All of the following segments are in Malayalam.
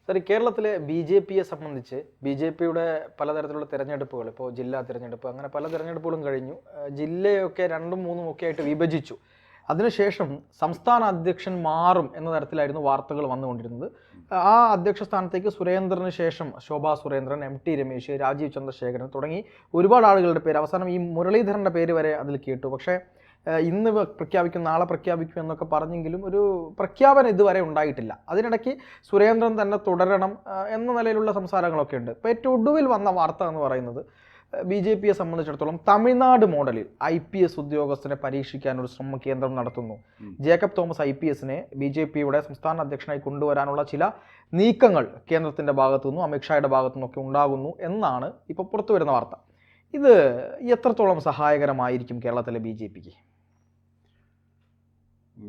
സാർ കേരളത്തിലെ ബി.ജെ.പിയെ സംബന്ധിച്ച് ബി.ജെ.പിയുടെ പലതരത്തിലുള്ള തിരഞ്ഞെടുപ്പുകൾ, ഇപ്പോൾ ജില്ലാ തിരഞ്ഞെടുപ്പ്, അങ്ങനെ പല തിരഞ്ഞെടുപ്പുകളും കഴിഞ്ഞു. ജില്ലയൊക്കെ 2ഉം 3ഉം ഒക്കെ ആയിട്ട് വിഭജിച്ചു. അതിനുശേഷം സംസ്ഥാന അധ്യക്ഷൻ മാറും എന്ന തരത്തിലായിരുന്നു വാർത്തകൾ വന്നുകൊണ്ടിരുന്നത്. ആ അധ്യക്ഷ സ്ഥാനത്തേക്ക് സുരേന്ദ്രന് ശേഷം ശോഭാ സുരേന്ദ്രൻ, എം.ടി. രമേശ്, രാജീവ് ചന്ദ്രശേഖരൻ തുടങ്ങി ഒരുപാട് ആളുകളുടെ പേര്, അവസാനം ഈ മുരളീധരൻ്റെ പേര് വരെ അതിൽ കേട്ടു. പക്ഷേ ഇന്ന് പ്രഖ്യാപിക്കും, നാളെ പ്രഖ്യാപിക്കും എന്നൊക്കെ പറഞ്ഞെങ്കിലും ഒരു പ്രഖ്യാപനം ഇതുവരെ ഉണ്ടായിട്ടില്ല. അതിനിടയ്ക്ക് സുരേന്ദ്രൻ തന്നെ തുടരണം എന്ന നിലയിലുള്ള സംസാരങ്ങളൊക്കെ ഉണ്ട്. ഇപ്പോൾ ഏറ്റവും ഒടുവിൽ വന്ന വാർത്ത എന്ന് പറയുന്നത് ബി.ജെ.പിയെ സംബന്ധിച്ചിടത്തോളം തമിഴ്നാട് മോഡലിൽ IPS ഉദ്യോഗസ്ഥനെ പരീക്ഷിക്കാനൊരു ശ്രമ കേന്ദ്രം നടത്തുന്നു. ജേക്കബ് തോമസ് IPSനെ ബി.ജെ.പിയുടെ സംസ്ഥാന അധ്യക്ഷനായി കൊണ്ടുവരാനുള്ള ചില നീക്കങ്ങൾ കേന്ദ്രത്തിൻ്റെ ഭാഗത്തുനിന്നും അമിത്ഷായുടെ ഭാഗത്തുനിന്നൊക്കെ ഉണ്ടാകുന്നു എന്നാണ് ഇപ്പോൾ പുറത്തു വരുന്ന വാർത്ത. ഇത് എത്രത്തോളം സഹായകരമായിരിക്കും കേരളത്തിലെ ബി.ജെ.പിക്ക്?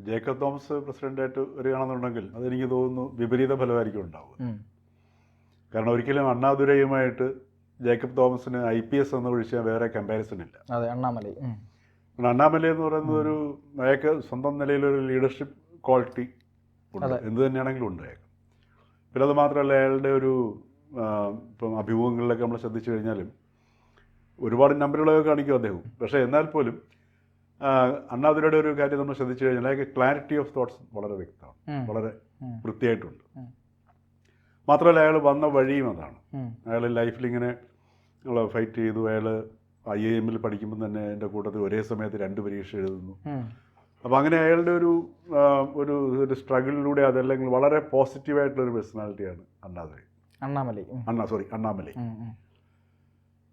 ജേക്കബ് തോമസ് പ്രസിഡന്റായിട്ട് വരികയാണെന്നുണ്ടെങ്കിൽ അതെനിക്ക് തോന്നുന്നു വിപരീത ഫലമായിരിക്കും ഉണ്ടാവുക. കാരണം ഒരിക്കലും അണ്ണാദുരൈയുമായിട്ട് ജേക്കബ് തോമസിന് IPS എന്ന് ഒഴിച്ചാൽ വേറെ കമ്പാരിസൺ ഇല്ല. അതെ, അണ്ണാമലൈ എന്ന് പറയുന്നത് ഒരു അയാൾക്ക് സ്വന്തം നിലയിലൊരു ലീഡർഷിപ്പ് ക്വാളിറ്റി ഉണ്ട്, എന്ത് തന്നെയാണെങ്കിലും ഉണ്ട് അയാൾക്ക്. പിന്നെ അത് മാത്രമല്ല, അയാളുടെ ഒരു ഇപ്പം അഭിമുഖങ്ങളിലൊക്കെ നമ്മൾ ശ്രദ്ധിച്ചു കഴിഞ്ഞാലും ഒരുപാട് നമ്പറുകളൊക്കെ കാണിക്കും അദ്ദേഹം. പക്ഷേ എന്നാൽ പോലും അണ്ണാദുരയുടെ ഒരു കാര്യം നമ്മൾ ശ്രദ്ധിച്ചു കഴിഞ്ഞാൽ അയാൾക്ക് ക്ലാരിറ്റി ഓഫ് തോട്ട്സ് വളരെ വ്യക്തമാണ്, വളരെ വൃത്തിയായിട്ടുണ്ട്. മാത്രമല്ല അയാൾ വന്ന വഴിയും അതാണ്. അയാൾ ലൈഫിൽ ഇങ്ങനെ ഫൈറ്റ് ചെയ്തു. അയാൾ IIM പഠിക്കുമ്പോൾ തന്നെ എൻ്റെ കൂട്ടത്തിൽ ഒരേ സമയത്ത് 2 പരീക്ഷ എഴുതുന്നു. അപ്പോൾ അങ്ങനെ അയാളുടെ ഒരു ഒരു സ്ട്രഗിളിലൂടെ അതല്ലെങ്കിൽ വളരെ പോസിറ്റീവായിട്ടുള്ളൊരു പേഴ്സണാലിറ്റിയാണ് അണ്ണാമലൈ.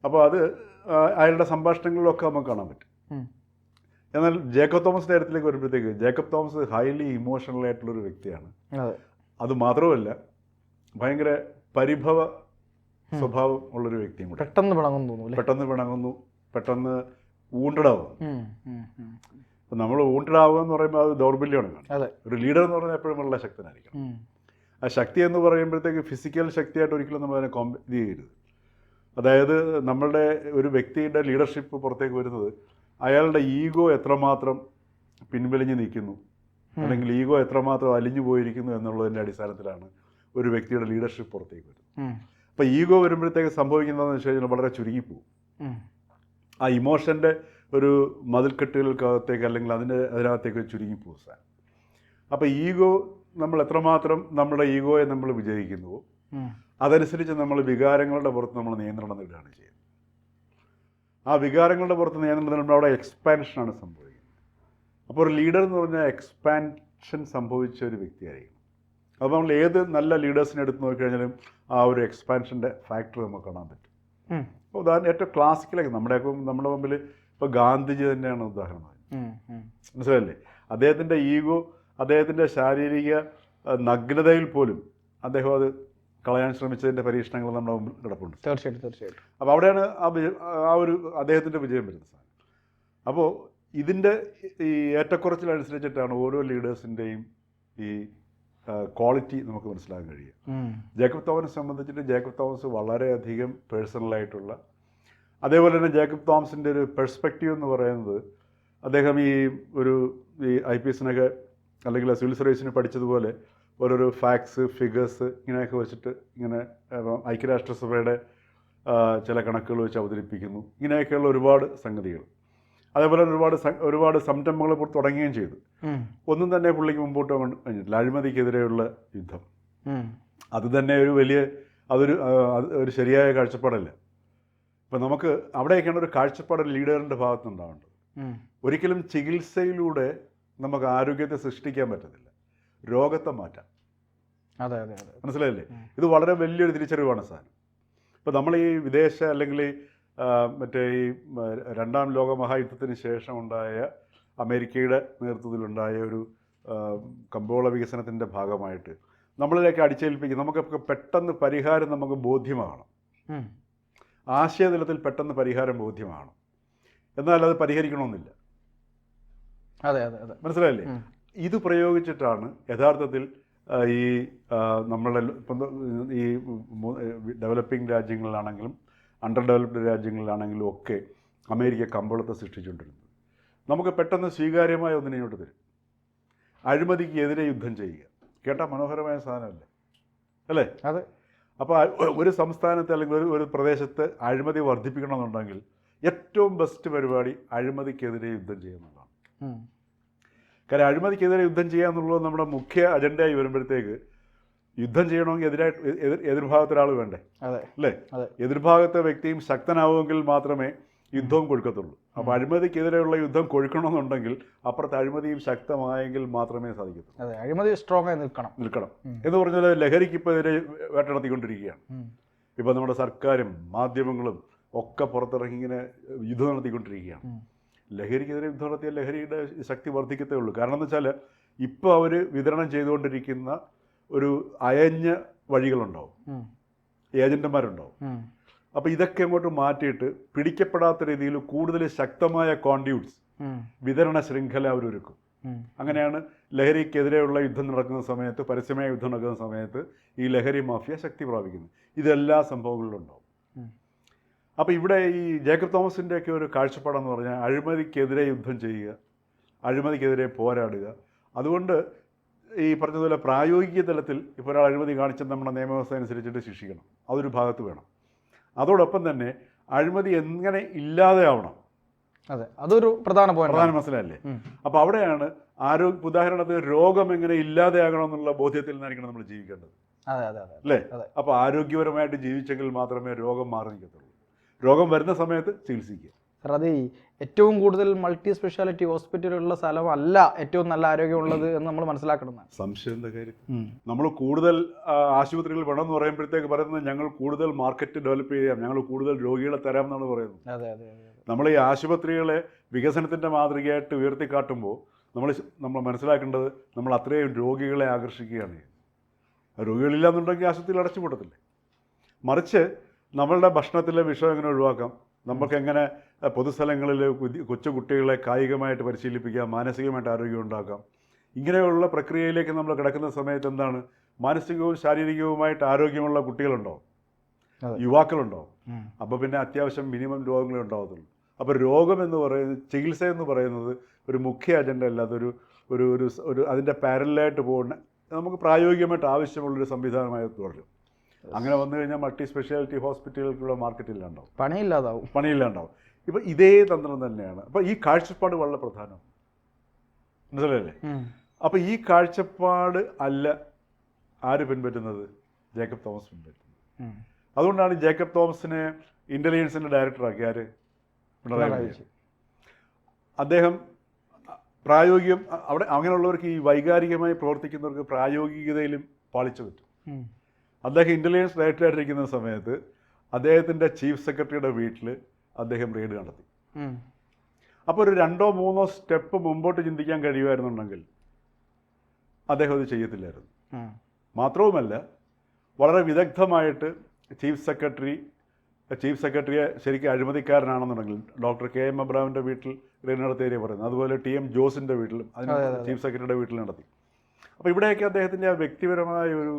അപ്പോൾ അത് അയാളുടെ സംഭാഷണങ്ങളിലൊക്കെ നമുക്ക് കാണാൻ പറ്റും. എന്നാൽ ജേക്കബ് തോമസിൻ്റെ കാര്യത്തിലേക്ക് വരുമ്പോഴത്തേക്ക് ജേക്കബ് തോമസ് ഹൈലി ഇമോഷണൽ ആയിട്ടുള്ളൊരു വ്യക്തിയാണ്. അത് മാത്രമല്ല ഭയങ്കര പരിഭവ സ്വഭാവം ഉള്ളൊരു വ്യക്തിയും കൂടെ. പെട്ടെന്ന് പിണങ്ങുന്നു, പെട്ടെന്ന് ഊണ്ടഡാവും. ഇപ്പം നമ്മൾ ഊണ്ടഡാവുക എന്ന് പറയുമ്പോൾ അത് ദൗർബല്യമാണ്. ഒരു ലീഡർ എന്ന് പറഞ്ഞാൽ എപ്പോഴും വളരെ ശക്തനായിരിക്കണം. ആ ശക്തി എന്ന് പറയുമ്പോഴത്തേക്ക് ഫിസിക്കൽ ശക്തിയായിട്ട് ഒരിക്കലും നമ്മൾ അതിനെ ഇത് ചെയ്യരുത്. അതായത് നമ്മളുടെ ഒരു വ്യക്തിയുടെ ലീഡർഷിപ്പ് പുറത്തേക്ക് വരുന്നത് അയാളുടെ ഈഗോ എത്രമാത്രം പിൻവലിഞ്ഞ് നിൽക്കുന്നു, അല്ലെങ്കിൽ ഈഗോ എത്രമാത്രം അലിഞ്ഞു പോയിരിക്കുന്നു എന്നുള്ളതിൻ്റെ അടിസ്ഥാനത്തിലാണ് ഒരു വ്യക്തിയുടെ ലീഡർഷിപ്പ് പുറത്തേക്ക് വരുന്നത്. അപ്പോൾ ഈഗോ വരുമ്പോഴത്തേക്ക് സംഭവിക്കുന്നതെന്ന് വെച്ച് കഴിഞ്ഞാൽ വളരെ ചുരുങ്ങിപ്പോവും. ആ ഇമോഷൻ്റെ ഒരു മതിൽക്കെട്ടുകൾക്കകത്തേക്ക് അല്ലെങ്കിൽ അതിനകത്തേക്ക് ചുരുങ്ങിപ്പോവും സാർ. അപ്പോൾ ഈഗോ നമ്മൾ എത്രമാത്രം നമ്മുടെ ഈഗോയെ നമ്മൾ വിജയിക്കുന്നുവോ അതനുസരിച്ച് നമ്മൾ വികാരങ്ങളുടെ പുറത്ത് നമ്മൾ നിയന്ത്രണം നേടുകയാണ് ചെയ്യുന്നത്. ആ വികാരങ്ങളുടെ പുറത്ത് നിയന്ത്രണം നേടുമ്പോൾ അവിടെ എക്സ്പാൻഷനാണ് സംഭവിക്കുന്നത്. അപ്പോൾ ഒരു ലീഡർ എന്ന് പറഞ്ഞാൽ എക്സ്പാൻഷൻ സംഭവിച്ച ഒരു വ്യക്തിയായിരിക്കും. അപ്പോൾ നമ്മൾ ഏത് നല്ല ലീഡേഴ്സിനെ എടുത്ത് നോക്കിക്കഴിഞ്ഞാലും ആ ഒരു എക്സ്പാൻഷൻ്റെ ഫാക്ടർ നമുക്ക് കാണാൻ പറ്റും. അപ്പോൾ ഉദാഹരണം ഏറ്റവും ക്ലാസിക്കലായി നമ്മുടെ മുമ്പിൽ ഇപ്പോൾ ഗാന്ധിജി തന്നെയാണ് ഉദാഹരണം. മനസ്സിലല്ലേ? അദ്ദേഹത്തിൻ്റെ ഈഗോ, അദ്ദേഹത്തിൻ്റെ ശാരീരിക നഗ്നതയിൽ പോലും അദ്ദേഹം അത് കളയാൻ ശ്രമിച്ചതിൻ്റെ പരീക്ഷണങ്ങൾ നമ്മുടെ മുമ്പിൽ കിടപ്പുണ്ട്. തീർച്ചയായിട്ടും. അപ്പോൾ അവിടെയാണ് ആ ഒരു അദ്ദേഹത്തിൻ്റെ വിജയം വരുന്നത് സാധനം. അപ്പോൾ ഇതിൻ്റെ ഈ ഏറ്റക്കുറച്ചിലനുസരിച്ചിട്ടാണ് ഓരോ ലീഡേഴ്സിൻ്റെയും ഈ ക്വാളിറ്റി നമുക്ക് മനസ്സിലാക്കാൻ കഴിയുക. ജേക്കബ് തോമസിനെ സംബന്ധിച്ചിട്ട് ജേക്കബ് തോമസ് വളരെയധികം പേഴ്സണലായിട്ടുള്ള, അതേപോലെ തന്നെ ജേക്കബ് തോമസിൻ്റെ ഒരു പെർസ്പെക്റ്റീവ് എന്ന് പറയുന്നത് അദ്ദേഹം ഈ IPSനൊക്കെ അല്ലെങ്കിൽ സിവിൽ സർവീസിന് പഠിച്ചതുപോലെ ഓരോരോ ഫാക്ട്സ്, ഫിഗേഴ്സ് ഇങ്ങനെയൊക്കെ വെച്ചിട്ട് ഇങ്ങനെ ഐക്യരാഷ്ട്രസഭയുടെ ചില കണക്കുകൾ വെച്ച് അവതരിപ്പിക്കുന്നു. ഇങ്ങനെയൊക്കെയുള്ള ഒരുപാട് സംഗതികൾ. അതേപോലെ ഒരുപാട് സംരംഭങ്ങൾ തുടങ്ങുകയും ചെയ്തു. ഒന്നും തന്നെ പുള്ളിക്ക് മുമ്പോട്ട് കഴിഞ്ഞിട്ടില്ല. അഴിമതിക്കെതിരെയുള്ള യുദ്ധം, അത് തന്നെ ഒരു ശരിയായ കാഴ്ചപ്പാടല്ല. ഇപ്പം നമുക്ക് അവിടെയൊക്കെയാണ് ഒരു കാഴ്ചപ്പാട് ലീഡറിൻ്റെ ഭാഗത്തുനിന്നുണ്ടാവേണ്ടത്. ഒരിക്കലും ചികിത്സയിലൂടെ നമുക്ക് ആരോഗ്യത്തെ സൃഷ്ടിക്കാൻ പറ്റത്തില്ല, രോഗത്തെ മാറ്റാം. മനസ്സിലായില്ലേ? ഇത് വളരെ വലിയൊരു തിരിച്ചറിവാണ് സാധനം. ഇപ്പോൾ നമ്മൾ ഈ വിദേശ അല്ലെങ്കിൽ മറ്റേ ഈ 2ാം ലോക മഹായുദ്ധത്തിന് ശേഷം ഉണ്ടായ അമേരിക്കയുടെ നേതൃത്വത്തിലുണ്ടായ ഒരു കമ്പോള വികസനത്തിൻ്റെ ഭാഗമായിട്ട് നമ്മളിലേക്ക് അടിച്ചേൽപ്പിക്കും. നമുക്കൊക്കെ പെട്ടെന്ന് പരിഹാരം നമുക്ക് ബോധ്യമാകണം, ആശയതലത്തിൽ പെട്ടെന്ന് പരിഹാരം ബോധ്യമാകണം. എന്നാൽ അത് പരിഹരിക്കണമെന്നില്ല. മനസ്സിലായില്ലേ? ഇത് പ്രയോഗിച്ചിട്ടാണ് യഥാർത്ഥത്തിൽ ഈ നമ്മളുടെ ഇപ്പം ഈ ഡെവലപ്പിംഗ് രാജ്യങ്ങളിലാണെങ്കിലും അണ്ടർ ഡെവലപ്ഡ് രാജ്യങ്ങളിലാണെങ്കിലും ഒക്കെ അമേരിക്ക കമ്പോളത്തെ സൃഷ്ടിച്ചുകൊണ്ടിരുന്നത്. നമുക്ക് പെട്ടെന്ന് സ്വീകാര്യമായ ഒന്നിനെ ഇങ്ങോട്ട് തരും. അഴിമതിക്ക് എതിരെ യുദ്ധം ചെയ്യുക, കേട്ടാൽ മനോഹരമായ സാധനമല്ലേ? അല്ലേ? അതെ. അപ്പോൾ ഒരു സംസ്ഥാനത്ത് അല്ലെങ്കിൽ ഒരു പ്രദേശത്ത് അഴിമതി വർദ്ധിപ്പിക്കണമെന്നുണ്ടെങ്കിൽ ഏറ്റവും ബെസ്റ്റ് പരിപാടി അഴിമതിക്കെതിരെ യുദ്ധം ചെയ്യുന്നതാണ്. കാരണം അഴിമതിക്കെതിരെ യുദ്ധം ചെയ്യുക എന്നുള്ളത് നമ്മുടെ മുഖ്യ അജണ്ടയായി വരുമ്പോഴത്തേക്ക് യുദ്ധം ചെയ്യണമെങ്കിൽ എതിർഭാഗത്ത് ഒരാൾ വേണ്ടേ? അല്ലേ? എതിർഭാഗത്തെ വ്യക്തിയും ശക്തനാവുമെങ്കിൽ മാത്രമേ യുദ്ധവും കൊഴുക്കത്തുള്ളൂ. അപ്പോൾ അഴിമതിക്കെതിരെയുള്ള യുദ്ധം കൊഴുക്കണമെന്നുണ്ടെങ്കിൽ അപ്പുറത്ത് അഴിമതിയും ശക്തമായെങ്കിൽ മാത്രമേ സാധിക്കത്തുള്ളൂ. അഴിമതി സ്ട്രോങ് ആയി നിൽക്കണം എന്ന് പറഞ്ഞാൽ ലഹരിക്ക് ഇപ്പോൾ എതിരെ വേട്ടനടത്തിക്കൊണ്ടിരിക്കുകയാണ്. ഇപ്പോൾ നമ്മുടെ സർക്കാരും മാധ്യമങ്ങളും ഒക്കെ പുറത്തിറങ്ങി ഇങ്ങനെ യുദ്ധം നടത്തിക്കൊണ്ടിരിക്കുകയാണ്. ലഹരിക്കെതിരെ യുദ്ധം നടത്തിയാൽ ലഹരിയുടെ ശക്തി വർദ്ധിക്കത്തേ ഉള്ളൂ. കാരണം എന്ന് വെച്ചാൽ ഇപ്പോൾ അവർ വിതരണം ചെയ്തുകൊണ്ടിരിക്കുന്ന ഒരു അയഞ്ഞ വഴികളുണ്ടാവും, ഏജന്റുമാരുണ്ടാവും. അപ്പോൾ ഇതൊക്കെ അങ്ങോട്ട് മാറ്റിയിട്ട് പിടിക്കപ്പെടാത്ത രീതിയിൽ കൂടുതൽ ശക്തമായ കോൺഡ്യൂട്ട്സ്, വിതരണ ശൃംഖല അവരൊരുക്കും. അങ്ങനെയാണ് ലഹരിക്കെതിരെയുള്ള യുദ്ധം നടക്കുന്ന സമയത്ത്, പരസ്യമായ യുദ്ധം നടക്കുന്ന സമയത്ത് ഈ ലഹരി മാഫിയ ശക്തി പ്രാപിക്കുന്നത്. ഇതെല്ലാ സംഭവങ്ങളിലും ഉണ്ടാവും. അപ്പോൾ ഇവിടെ ഈ ജേക്കബ് തോമസിൻ്റെയൊക്കെ ഒരു കാഴ്ചപ്പാടെന്ന് പറഞ്ഞാൽ അഴിമതിക്കെതിരെ യുദ്ധം ചെയ്യുക, അഴിമതിക്കെതിരെ പോരാടുക. അതുകൊണ്ട് ഈ പറഞ്ഞതുപോലെ പ്രായോഗിക തലത്തിൽ ഇപ്പോൾ ഒരാൾ അഴിമതി കാണിച്ചത് നമ്മുടെ നിയമവ്യവസ്ഥ അനുസരിച്ചിട്ട് ശിക്ഷിക്കണം, അതൊരു ഭാഗത്ത് വേണം. അതോടൊപ്പം തന്നെ അഴിമതി എങ്ങനെ ഇല്ലാതെ ആവണം, അതൊരു പ്രധാന മനസ്സിലല്ലേ? അപ്പോൾ അവിടെയാണ് ഉദാഹരണത്തിന് രോഗം എങ്ങനെ ഇല്ലാതെയാകണം എന്നുള്ള ബോധ്യത്തിൽ നിന്നായിരിക്കണം നമ്മൾ ജീവിക്കേണ്ടത്, അല്ലേ? അപ്പോൾ ആരോഗ്യപരമായിട്ട് ജീവിച്ചെങ്കിൽ മാത്രമേ രോഗം മാറി നിൽക്കത്തുള്ളൂ. രോഗം വരുന്ന സമയത്ത് ചികിത്സിക്കുക. അത് ഏറ്റവും കൂടുതൽ മൾട്ടി സ്പെഷ്യാലിറ്റി ഹോസ്പിറ്റലുള്ള സ്ഥലമല്ല ഏറ്റവും നല്ല ആരോഗ്യമുള്ളത് എന്ന് നമ്മൾ മനസ്സിലാക്കണം. സംശയത്തിന്റെ കാര്യം നമ്മൾ കൂടുതൽ ആശുപത്രികൾ വേണമെന്ന് പറയുമ്പോഴത്തേക്ക് പറയുന്നത് ഞങ്ങൾ കൂടുതൽ മാർക്കറ്റ് ഡെവലപ്പ് ചെയ്യാം, ഞങ്ങൾ കൂടുതൽ രോഗികളെ തരാം എന്നാണ് പറയുന്നത്. നമ്മൾ ഈ ആശുപത്രികളെ വികസനത്തിന്റെ മാതൃകയായിട്ട് ഉയർത്തിക്കാട്ടുമ്പോൾ നമ്മൾ മനസ്സിലാക്കേണ്ടത് നമ്മൾ അത്രയും രോഗികളെ ആകർഷിക്കുകയാണ്. രോഗികളില്ലാന്നുണ്ടെങ്കിൽ ആശുപത്രിയിൽ അടച്ചുപൂട്ടത്തില്ലേ? മറിച്ച് നമ്മളുടെ ഭക്ഷണത്തിലെ വിഷം എങ്ങനെ ഒഴിവാക്കാം, നമുക്കെങ്ങനെ പൊതുസ്ഥലങ്ങളിൽ കൊച്ചു കുട്ടികളെ കായികമായിട്ട് പരിശീലിപ്പിക്കാം, മാനസികമായിട്ട് ആരോഗ്യം ഉണ്ടാക്കാം, ഇങ്ങനെയുള്ള പ്രക്രിയയിലേക്ക് നമ്മൾ കിടക്കുന്ന സമയത്ത് എന്താണ്, മാനസികവും ശാരീരികവുമായിട്ട് ആരോഗ്യമുള്ള കുട്ടികളുണ്ടാവും, യുവാക്കളുണ്ടാവും. അപ്പോൾ പിന്നെ അത്യാവശ്യം മിനിമം രോഗങ്ങളെ ഉണ്ടാവത്തുള്ളൂ. അപ്പോൾ രോഗം എന്ന് പറയുന്നത്, ചികിത്സ എന്ന് പറയുന്നത് ഒരു മുഖ്യ അജണ്ട അല്ല, അതൊരു ഒരു ഒരു അതിൻ്റെ പാരലായിട്ട് പോകുന്ന നമുക്ക് പ്രായോഗികമായിട്ട് ആവശ്യമുള്ളൊരു സംവിധാനമായി തുടരും. അങ്ങനെ വന്നു കഴിഞ്ഞാൽ മൾട്ടി സ്പെഷ്യാലിറ്റി ഹോസ്പിറ്റലുകൾക്കുള്ള മാർക്കറ്റില്ലാണ്ടാവും, പണിയില്ലാണ്ടാവും. ഇപ്പം ഇതേ തന്ത്രം തന്നെയാണ്. അപ്പം ഈ കാഴ്ചപ്പാട് വളരെ പ്രധാനം, മനസ്സിലല്ലേ? അപ്പം ഈ കാഴ്ചപ്പാട് അല്ല ആര് പിൻപറ്റുന്നത്? Jacob Thomas പിൻപറ്റുന്നത്. അതുകൊണ്ടാണ് ജേക്കബ് തോമസിനെ ഇൻ്റലിജൻസിൻ്റെ ഡയറക്ടറാക്കി ആര്? പിണറായി വിജയൻ. അദ്ദേഹം പ്രായോഗികം, അവിടെ അങ്ങനെയുള്ളവർക്ക് ഈ വൈകാരികമായി പ്രവർത്തിക്കുന്നവർക്ക് പ്രായോഗികതയിലും പാളിച്ചു പറ്റും. അദ്ദേഹം ഇൻ്റലിജൻസ് ഡയറക്ടറായിട്ടിരിക്കുന്ന സമയത്ത് അദ്ദേഹത്തിൻ്റെ ചീഫ് സെക്രട്ടറിയുടെ വീട്ടിൽ അദ്ദേഹം റെയ്ഡ് നടത്തി. അപ്പോൾ ഒരു 2-3 സ്റ്റെപ്പ് മുമ്പോട്ട് ചിന്തിക്കാൻ കഴിയുമായിരുന്നുണ്ടെങ്കിൽ അദ്ദേഹം അത് ചെയ്യത്തില്ലായിരുന്നു. മാത്രവുമല്ല, വളരെ വിദഗ്ധമായിട്ട് ചീഫ് സെക്രട്ടറിയെ ശരിക്കും അഴിമതിക്കാരനാണെന്നുണ്ടെങ്കിൽ ഡോക്ടർ KM അബ്രഹാമിൻ്റെ വീട്ടിൽ റെയ്ഡ് നടത്തിയ പറയുന്നത്, അതുപോലെ TM ജോസിൻ്റെ വീട്ടിലും അതിന് ചീഫ് സെക്രട്ടറിയുടെ വീട്ടിൽ നടത്തി. അപ്പോൾ ഇവിടെയൊക്കെ അദ്ദേഹത്തിൻ്റെ ആ വ്യക്തിപരമായ ഒരു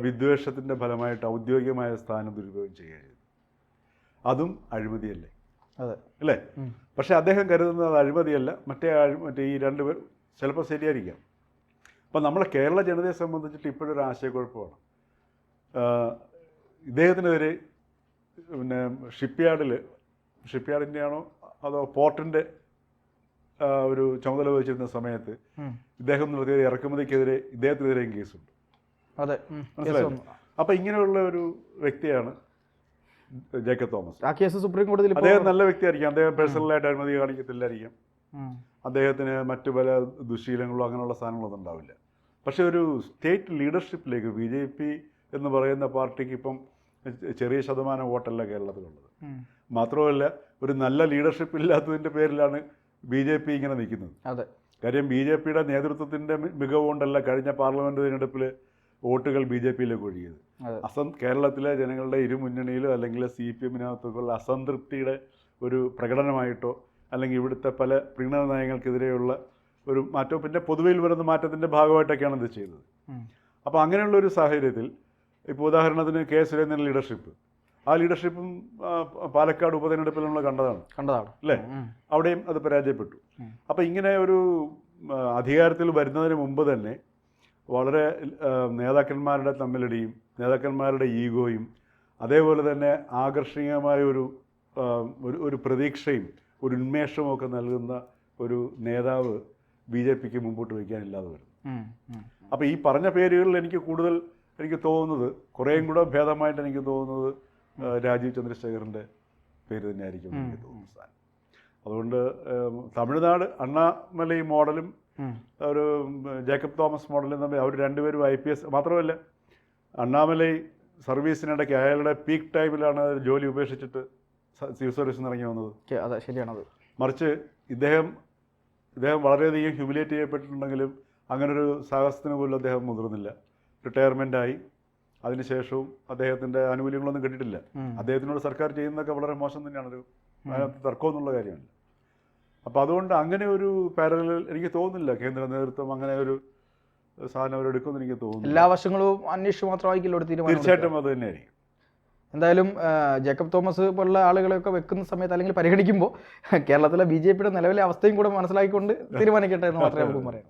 വിദ്വേഷത്തിൻ്റെ ഫലമായിട്ട് ഔദ്യോഗികമായ സ്ഥാനം ദുരുപയോഗം ചെയ്യുക ചെയ്തു. അതും അഴിമതിയല്ലേ? അല്ലേ? പക്ഷേ അദ്ദേഹം കരുതുന്നത് അത് അഴിമതിയല്ല, മറ്റേ ഈ രണ്ടുപേർ ചിലപ്പോൾ ശരിയായിരിക്കാം. അപ്പം നമ്മളെ കേരള ജനതയെ സംബന്ധിച്ചിട്ട് ഇപ്പോഴൊരു ആശയക്കുഴപ്പമാണ്. ഇദ്ദേഹത്തിനെതിരെ പിന്നെ ഷിപ്പ്യാർഡിൻ്റെ ആണോ അതോ പോർട്ടിൻ്റെ ഒരു ചുമതല വഹിച്ചിരുന്ന സമയത്ത് ഇദ്ദേഹം നടത്തിയ ഇറക്കുമതിക്കെതിരെ ഇദ്ദേഹത്തിനെതിരെയും കേസുണ്ട്. മനസ്സിലായി? അപ്പം ഇങ്ങനെയുള്ള ഒരു വ്യക്തിയാണ് ജേക്കബ് തോമസ്. ആ കേസ് സുപ്രീം കോടതിയിൽ അദ്ദേഹം നല്ല വ്യക്തിയായിരിക്കും, അദ്ദേഹം പേഴ്സണലായിട്ട് അഴിമതി കാണിക്കത്തില്ലായിരിക്കും, അദ്ദേഹത്തിന് മറ്റു പല ദുശീലങ്ങളോ അങ്ങനെയുള്ള സാധനങ്ങളൊന്നും ഉണ്ടാവില്ല. പക്ഷേ ഒരു സ്റ്റേറ്റ് ലീഡർഷിപ്പിലേക്ക് BJP എന്ന് പറയുന്ന പാർട്ടിക്ക് ഇപ്പം ചെറിയ ശതമാനം വോട്ടല്ല കേരളത്തിലുള്ളത്. മാത്രമല്ല, ഒരു നല്ല ലീഡർഷിപ്പ് ഇല്ലാത്തതിൻ്റെ പേരിലാണ് BJP ഇങ്ങനെ നിൽക്കുന്നത്. കാര്യം BJPയുടെ നേതൃത്വത്തിൻ്റെ മികവ് കൊണ്ടല്ല കഴിഞ്ഞ പാർലമെൻറ്റ് തിരഞ്ഞെടുപ്പിൽ വോട്ടുകൾ BJPയിലേക്ക് ഒഴുകിയത്. കേരളത്തിലെ ജനങ്ങളുടെ ഇരുമുന്നണിയിലോ അല്ലെങ്കിൽ CPM-നകത്തുള്ള അസംതൃപ്തിയുടെ ഒരു പ്രകടനമായിട്ടോ അല്ലെങ്കിൽ ഇവിടുത്തെ പല പ്രീണന നയങ്ങൾക്കെതിരെയുള്ള ഒരു മാറ്റവും പിന്നെ പൊതുവയിൽ വരുന്ന മാറ്റത്തിൻ്റെ ഭാഗമായിട്ടൊക്കെയാണ് ഇത് ചെയ്തത്. അപ്പോൾ അങ്ങനെയുള്ളൊരു സാഹചര്യത്തിൽ ഇപ്പോൾ ഉദാഹരണത്തിന് K. സുരേന്ദ്രൻ ലീഡർഷിപ്പ്, ആ ലീഡർഷിപ്പും പാലക്കാട് ഉപതെരഞ്ഞെടുപ്പിൽ നമ്മൾ കണ്ടതാണ് അല്ലേ? അവിടെയും അത് പരാജയപ്പെട്ടു. അപ്പോൾ ഇങ്ങനെ ഒരു അധികാരത്തിൽ വരുന്നതിന് മുമ്പ് തന്നെ വളരെ നേതാക്കന്മാരുടെ തമ്മിലടിയും നേതാക്കന്മാരുടെ ഈഗോയും അതേപോലെ തന്നെ ആകർഷണീയമായ ഒരു പ്രതീക്ഷയും ഒരു ഉന്മേഷവും ഒക്കെ നൽകുന്ന ഒരു നേതാവ് BJPക്ക് മുമ്പോട്ട് വയ്ക്കാനില്ലാതെ വരുന്നു. അപ്പോൾ ഈ പറഞ്ഞ പേരുകളിൽ എനിക്ക് തോന്നുന്നത് കുറേയും കൂടെ ഭേദമായിട്ട് എനിക്ക് തോന്നുന്നത് രാജീവ് ചന്ദ്രശേഖറിൻ്റെ പേര് തന്നെയായിരിക്കും എനിക്ക് തോന്നുന്നു സ്ഥാനം. അതുകൊണ്ട് തമിഴ്നാട് അണ്ണാമലൈ മോഡലും ഒരു ജേക്കബ് തോമസ് മോഡലും തമ്മിൽ അവർ രണ്ടുപേരും IPS മാത്രമല്ല, അണ്ണാമലൈ സർവീസിനിടയ്ക്ക് അയാളുടെ പീക്ക് ടൈമിലാണ് ജോലി ഉപേക്ഷിച്ചിട്ട് സിവിൽ സർവീസിൽ നിന്ന് ഇറങ്ങി വന്നത്. അതെ, ശരിയാണത്. മറിച്ച് ഇദ്ദേഹം വളരെയധികം ഹ്യൂമിലേറ്റ് ചെയ്യപ്പെട്ടിട്ടുണ്ടെങ്കിലും അങ്ങനൊരു സാഹസത്തിന് പോലും അദ്ദേഹം മുതിർന്നില്ല. റിട്ടയർമെൻ്റായി അതിനുശേഷവും അദ്ദേഹത്തിൻ്റെ ആനുകൂല്യങ്ങളൊന്നും കിട്ടിയിട്ടില്ല. അദ്ദേഹത്തിനോട് സർക്കാർ ചെയ്യുന്നതൊക്കെ വളരെ മോശം തന്നെയാണ്, അതിനകത്ത് തർക്കമെന്നുള്ള കാര്യമല്ല. അപ്പോൾ അതുകൊണ്ട് അങ്ങനെ ഒരു പാരലൽ എനിക്ക് തോന്നുന്നില്ല കേന്ദ്ര നേതൃത്വം അങ്ങനെ ഒരു സാധനം അവരെടുക്കുമെന്ന് എനിക്ക് തോന്നുന്നു. എല്ലാ വശങ്ങളും അന്വേഷിച്ച് മാത്രമായിരിക്കില്ല ഒരു തീരുമാനം. തീർച്ചയായിട്ടും അത് തന്നെയായിരിക്കും. എന്തായാലും ജേക്കബ് തോമസ് പോലുള്ള ആളുകളെയൊക്കെ വെക്കുന്ന സമയത്ത് അല്ലെങ്കിൽ പരിഗണിക്കുമ്പോൾ കേരളത്തിലെ BJPയുടെ നിലവിലെ അവസ്ഥയും കൂടെ മനസ്സിലാക്കിക്കൊണ്ട് തീരുമാനിക്കട്ടെ എന്ന് മാത്രമേ നമുക്ക് പറയാം.